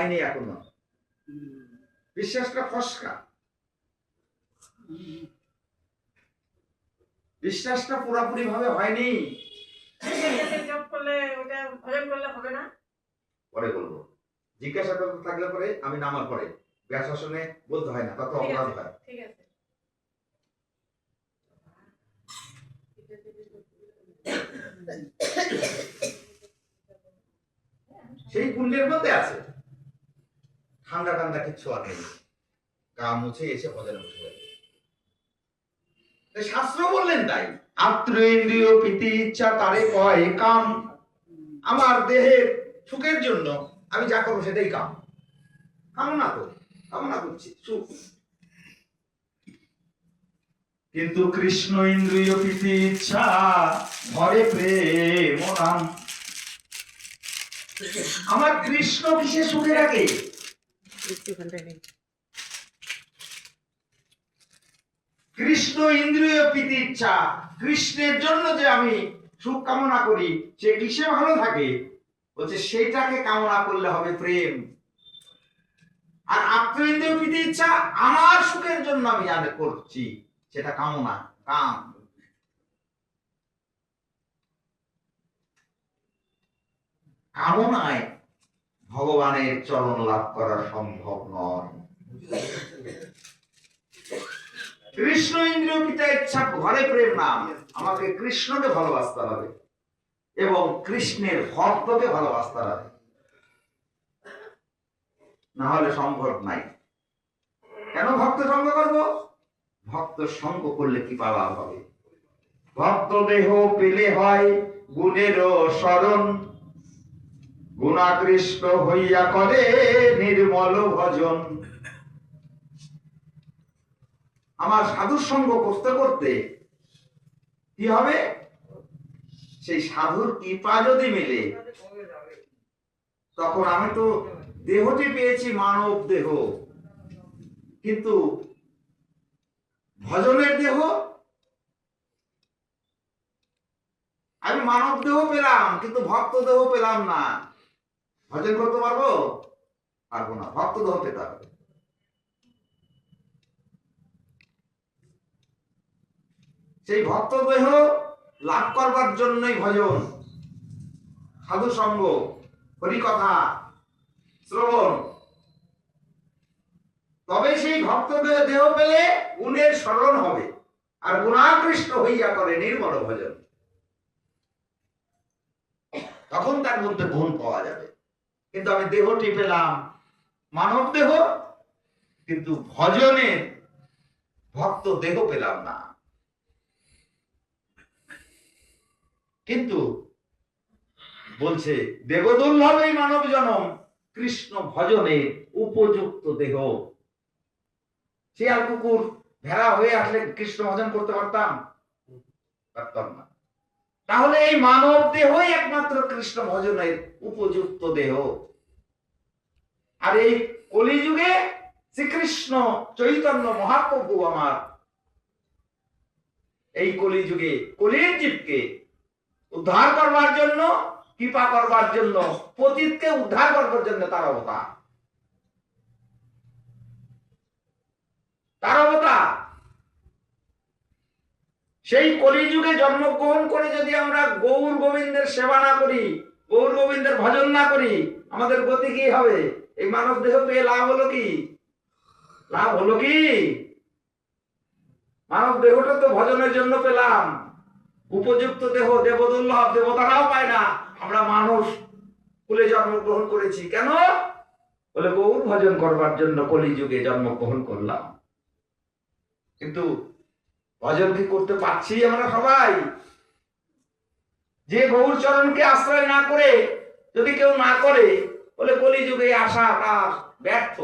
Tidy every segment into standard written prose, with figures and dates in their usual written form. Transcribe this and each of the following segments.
হয়নি এখনো, বিশ্বাসটা ফসকা, বিশ্বাসটা পুরোপুরি ভাবে হয়নি। পরে বলবো, জিজ্ঞাসা করতে থাকলে পরে আমি নামার পরে ব্যাসাসনে বলতে হয় না, তত অপরাধ হয়। সেই কুণ্ডের মধ্যে আছে, ঠান্ডা ঠান্ডা কিচ্ছু আর নেই, গা মুছে এসে ভজনে বসে। শাস্ত্র বললেন তাই, আত্র ইন্দ্রিয় প্রীতি ইচ্ছা তারে কয় কাম। আমার দেহের সুখের জন্য আমি যা করবো সেটাই কাম, কামনা করি, কামনা করছি সুখ। কিন্তু কৃষ্ণ ইন্দ্রিয় প্রীতি ইচ্ছা ধরে প্রেম নাম। আমার কৃষ্ণ কিসে সুখে রাখে? কৃষ্ণ ইন্দ্রিয় প্রীতি ইচ্ছা, কৃষ্ণের জন্য যে আমি সুখ কামনা করি, সে কিসে ভালো থাকে? বলছে সেটাকে কামনা করলে হবে প্রেম। আর আত্ম ইন্দ্রিয় প্রীতি ইচ্ছা আমার সুখের জন্য আমি যা করছি সেটা কামনা, কাম। কামনায় ভগবানের চরণ লাভ করা সম্ভব নয়। কৃষ্ণ ইন্দ্রিয় পিতা ইচ্ছা ঘরে প্রেম নাম। আমাকে কৃষ্ণকে ভালোবাসতে হবে এবং কৃষ্ণের ভক্তকে ভালোবাসতে হবে, না হলে সম্ভব নাই। কেন ভক্ত সঙ্গ করব? ভক্ত সঙ্গ করলে কি পাওয়া হবে? ভক্ত দেহ পেলে হয় গুণের শরণ, গুণাকৃষ্ট হইয়া করে নির্মল ভজন। আমার সাধুর সঙ্গ করতে করতে কি হবে? সেই সাধুর কৃপা যদি মিলে, তখন আমি তো দেহটি পেয়েছি মানব দেহ, কিন্তু ভজনের দেহ, আমি মানব দেহ পেলাম কিন্তু ভক্ত দেহ পেলাম না। ভজন করতে পারবো? পারবো না, ভক্ত দেহ পেতে হবে। সেই ভক্ত দেহ লাভ করবার জন্যই ভজন, সাধু সঙ্গ, হরিকথা শ্রবণ। তবে সেই ভক্ত দেহ পেলে গুণের স্মরণ হবে, আর গুণাকৃষ্ট হইয়া করে নির্মল ভজন। তখন তার মধ্যে গুণ পাওয়া যাবে। কিন্তু আমি দেহটি পেলাম মানব দেহ, কিন্তু ভজনের ভক্ত দেহ পেলাম না। কিন্তু বলছে দেবদুর্লভ এই মানব জনম, কৃষ্ণ ভজনে উপযুক্ত দেহ। শিয়াল কুকুর ভেড়া হয়ে আসলে কৃষ্ণ ভজন করতে পারতাম? পারতাম না। তাহলে এই মানব দেহই একমাত্র কৃষ্ণ ভজনের উপযুক্ত দেহ। আর এই কলিযুগে শ্রীকৃষ্ণ চৈতন্য মহাপ্রভু আমার এই কলিযুগে কলির জীবকে উদ্ধার করবার জন্য, কৃপা করবার জন্য, পতিতকে উদ্ধার করবার জন্য তার অবতার। তার অবতার। সেই কলিযুগে জন্মগ্রহণ করে যদি আমরা গৌর গোবিন্দের সেবা না করি, গৌর গোবিন্দের ভজন না করি, আমাদের গতি কি হবে? এই মানব দেহ পেয়ে লাভ হলো কি? লাভ হলো কি? মানব দেহটা তো ভজনের জন্য পেলাম, উপযুক্ত দেহ, দেবদুর্লভ, দেবতারাও পায় না। আমরা মানুষ কুলে জন্মগ্রহণ করেছি, কেন? বলে গৌর ভজন করবার জন্য কলিযুগে জন্মগ্রহণ করলাম। কিন্তু ভজন কি করতে পারছি আমরা সবাই? যে গৌর চরণকে আশ্রয় না করে যদি কেউ না করে, বলে কলিযুগে আসা তার ব্যর্থ।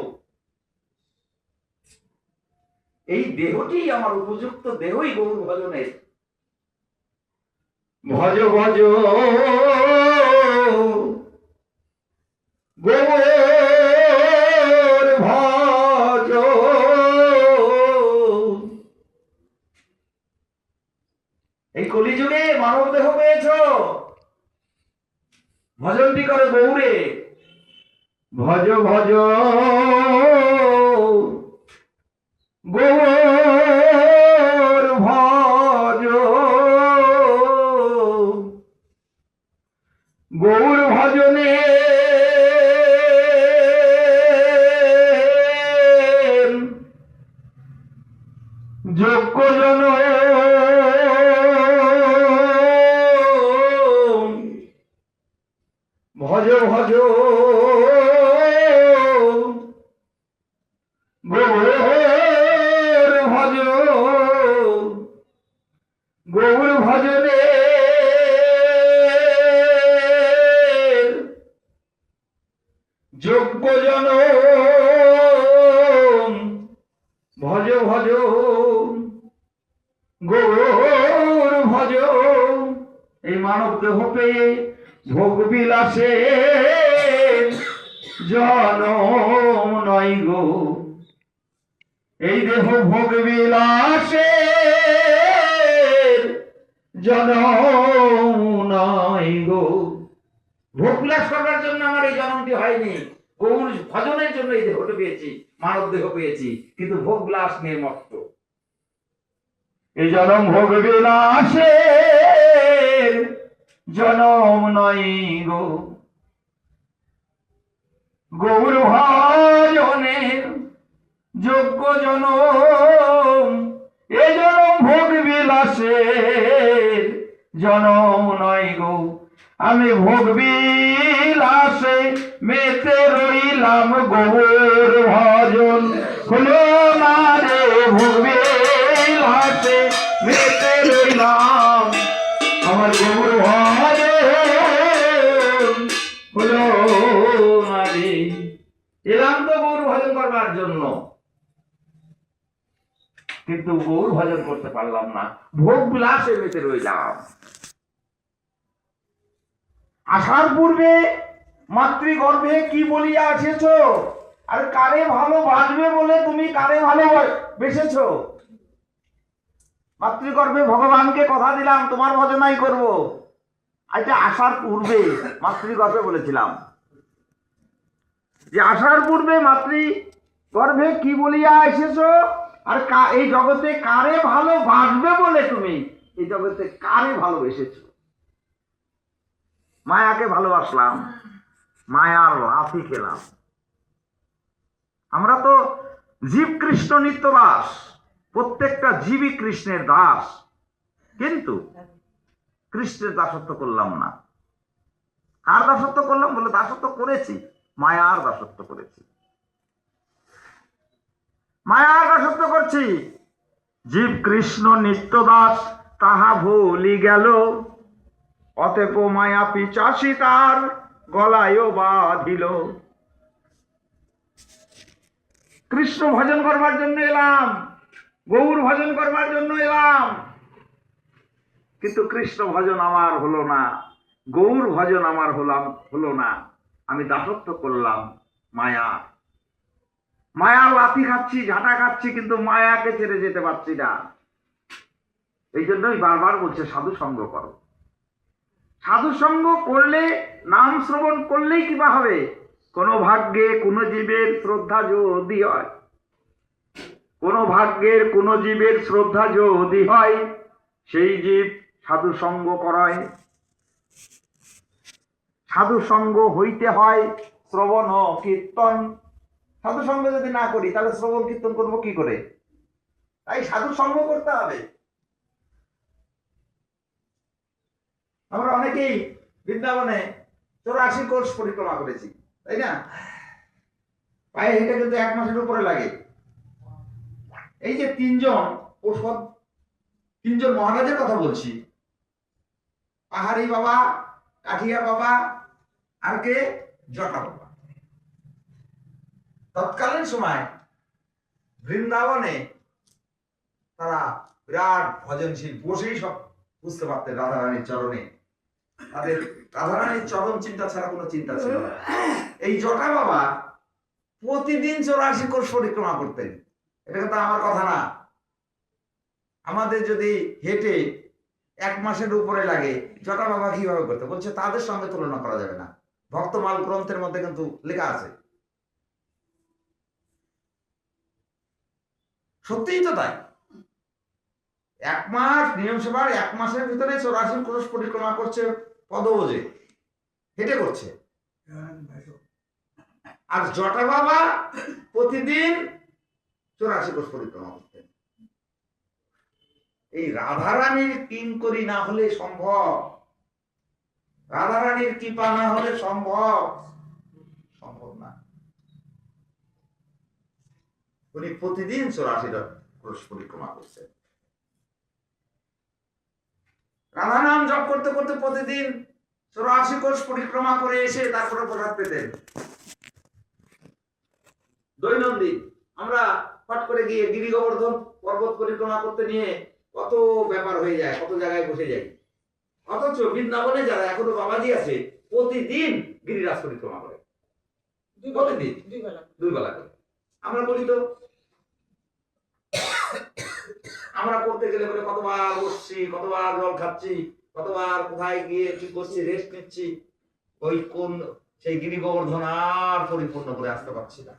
এই দেহটি আমার উপযুক্ত দেহই গৌর ভজনের। ভজ ভজ গৌর ভজ। এই কলিযুগে মানব দেহ পেয়েছ, ভজনটি করে গৌরে। ভজ ভজ গৌর ভজ, গৌর ভজনে যোগ্য জন ভজ ভজ গৌর ভজ, গৌর ভজনে যোগ্য জন ভজ ভজ গৌর ভজ। এই মানব দেহ পেয়ে ভোগ বিলাসে জনম নয় গো, এই দেহ ভোগ বিলাসে জনম নয় গো। ভোগ বিলাস করার জন্য আমার এই জন্মটি হয়নি, গৌর ভজনের জন্য এই দেহটা পেয়েছি, মানব দেহ পেয়েছি, কিন্তু ভোগ বিলাস নিয়ে মত্ত। এই জনম ভোগ বিলাসে জনম নয় গো, গৌর ভজনের যোগ্য জনম। এ জনম ভোগ বিলাসে জনম নয় গো, আমি ভোগ বিলাসে মেতে রইলাম, গৌর ভজন হলো না রে। ভোগ বিলাসে মেতে রইলাম, আমার গৌর ভজন হলো না রে। এলাম তো গৌর ভজন করবার জন্য, কিন্তু গৌর ভজন করতে পারলাম না, ভোগ বিলাসে মেতে রইলাম। আসার পূর্বে মাতৃগর্ভে কি বলিয়া এসেছ? আর কারে ভালোবাসবে বলে তুমি কারে ভালোবেসেছ? মাতৃগর্ভে ভগবানকে কথা দিলাম তোমার ভজনাই করব, এটা আসার পূর্বে মাতৃগর্ভে বলেছিলাম যে আসার পূর্বে মাতৃগর্ভে কি বলিয়া এসেছ, আর এই জগতে কারে ভালোবাসবে বলে তুমি এই জগতে কারে ভালোবেসেছ? মায়াকে ভালোবাসলাম, মায়ার লাথি খেলাম। আমরা তো জীব কৃষ্ণ নিত্য দাস, প্রত্যেকটা জীবই কৃষ্ণের দাস, কিন্তু কৃষ্ণের দাসত্ব করলাম না। কার দাসত্ব করলাম বলে? দাসত্ব করেছি, মায়ার দাসত্ব করেছি, মায়ার দাসত্ব করছি। জীব কৃষ্ণ নিত্য দাস তাহা ভুলি গেল, অতএব মায়া পিচাসী তার গলায় বাঁধিল। কৃষ্ণ ভজন করবার জন্য এলাম, গৌর ভজন করবার জন্য এলাম, কিন্তু কৃষ্ণ ভজন আমার হলো না, গৌর ভজন আমার হলো না। আমি দাসত্ব করলাম মায়া, মায়ার লাথি খাচ্ছি, ঝাঁটা খাচ্ছি, কিন্তু মায়াকে ছেড়ে যেতে পারছি না। এই জন্যই বারবার বলছে সাধু সঙ্গ করো। সাধু সঙ্গ করলে, নাম শ্রবণ করলেই কিবা হবে? কোন ভাগ্যে কোন জীবের শ্রদ্ধা যদি হয়, কোন ভাগ্যের কোন জীবের শ্রদ্ধা যদি হয়, সেই জীব সাধু সঙ্গ করায়। সাধু সঙ্গ হইতে হয় শ্রবণ ও কীর্তন। সাধু সঙ্গ যদি না করি তাহলে শ্রবণ কীর্তন করবো কি করে? তাই সাধু সঙ্গ করতে হবে। আমরা অনেকেই বৃন্দাবনে 84 কোর্স পরিক্রমা করেছি, তাই না? পায়ে হেঁটে কিন্তু 1 মাসের উপরে লাগে। এই যে 3 জন ওষুধ, 3 জন মহারাজের কথা বলছি, পাহাড়ি বাবা, কাঠিয়া বাবা, আর কে? জটা বাবা। তৎকালীন সময় বৃন্দাবনে তারা বিরাট ভজনশীল, বসেই সব বুঝতে পারতেন রাধারানীর চরণে। তাদের রাধারানীর চরণ চিন্তা ছাড়া কোনো চিন্তা ছিল না। এই জটা বাবা প্রতিদিন 84 কোর্স পরিক্রমা করতেন। এটা কিন্তু আমার কথা না। আমাদের যদি হেঁটে 1 মাসের উপরে লাগে, জটা বাবা কিভাবে করতে? বলছে তাদের সঙ্গে তুলনা করা যাবে না। ভক্তমাল গ্রন্থের মধ্যে কিন্তু লেখা আছে সত্যিই তো তাই। 1 মাস নিয়ম সেবার 1 মাসের ভিতরে 84 ক্রোশ পরিক্রমা করছে পদব্রজে, হেঁটে করছে। আর জটা বাবা প্রতিদিন 84 ক্রোশ পরিক্রমা করতেন। এই রাধারানীর কিঙ্করি না হলে সম্ভব, রাধারানীর কৃপা না হলে সম্ভব না। উনি প্রতিদিন 84 ক্রোশ পরিক্রমা করছেন। রাধা নাম জপ করতে করতে প্রতিদিন 84 ক্রোশ পরিক্রমা করে এসে তারপরে প্রসাদ পেতেন। দৈনন্দিন আমরা পাঠ করে গিয়ে গিরি গোবর্ধন পর্বত পরিক্রমা করতে নিয়ে কত ব্যাপার হয়ে যায়, কত জায়গায় বসে যাই। অথচ বৃন্দাবনে যারা এখনো বাবাজি আছে প্রতিদিন গিরিরাজ পরিক্রমা করে, প্রতিদিন 2 বেলা করে। আমরা বলি তো, আমরা করতে গেলে বলে কতবার বসছি, কতবার জল খাচ্ছি, কতবার কোথায় গিয়ে কি করছি, রেস্ট নিচ্ছি, ওই কোন সেই গিরি গোবর্ধন আর পরিপূর্ণ করে আসতে পারছি না।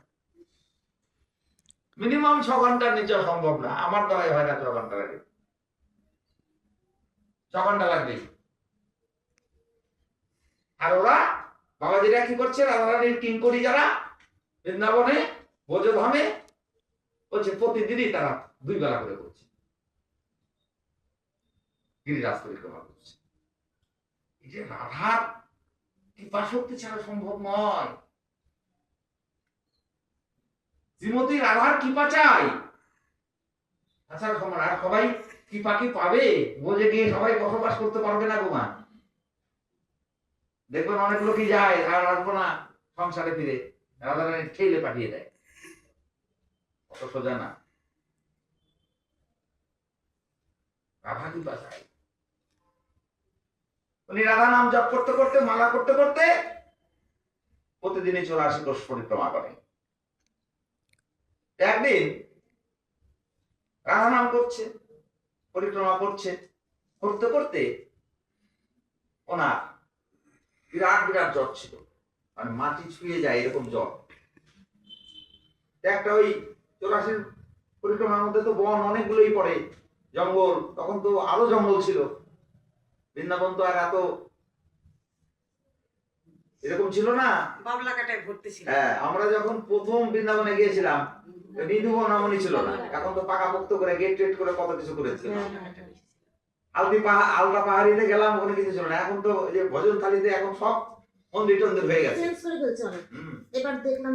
মিনিমাম 6 ঘন্টার নিচে সম্ভব না, আমার দ্বারাই হয় না। 6 ঘন্টা লাগে, 6 ঘন্টা লাগবে। আর ওরা বাবাজিরা কি করছে, রাধারানীর কিঙ্করি যারা বৃন্দাবনে ব্রজধামে বলছে প্রতিদিনই তারা 2 বেলা করে করছে, গিরিরাজ পরিক্রমা করছে। এই যে রাধার কৃপা শক্তি ছাড়া সম্ভব নয়। শ্রীমতী রাধার কৃপা চাই, তাছাড়া সবাই কৃপা কি পাবে? বোঝে গিয়ে সবাই বসবাস করতে পারবে না গোমা। দেখবেন অনেক লোকই যায় আর আসবো না সংসারে ফিরে, রাধারানী ঠেলে পাঠিয়ে দেয়। অত সোজা না। রাধা কৃপা চাই। উনি রাধা নাম জপ করতে করতে, মালা করতে করতে প্রতিদিনই 84 ক্রোশ পরিক্রমা করেন। একদিন রাধা নাম করছে, পরিক্রমা করছে, করতে করতে ওনার বিরাট বিরাট জ্বর ছিল, মানে মাটি ছুঁয়ে যায় এরকম জ্বর। একটা ওই 84 পরিক্রমার মধ্যে তো বন অনেকগুলোই পড়ে, জঙ্গল, তখন তো আরো জঙ্গল ছিল। বৃন্দাবন তো আর এত এরকম ছিল না, বাবলা কাটায় ভর্তি ছিল। হ্যাঁ, আমরা যখন প্রথম বৃন্দাবনে গিয়েছিলাম নিধু বনামনি ছিল না, এখন তো পাকাপোক্ত করে গেট টেট করে কত কিছু করেছিল। আলদা পাহাড়িতে গেলাম, ওখানে কিছু ছিল না। এখন তো যে ভজন থালিতে এখন সব মন্দির টন্দির হয়ে গেছে। এবার দেখলাম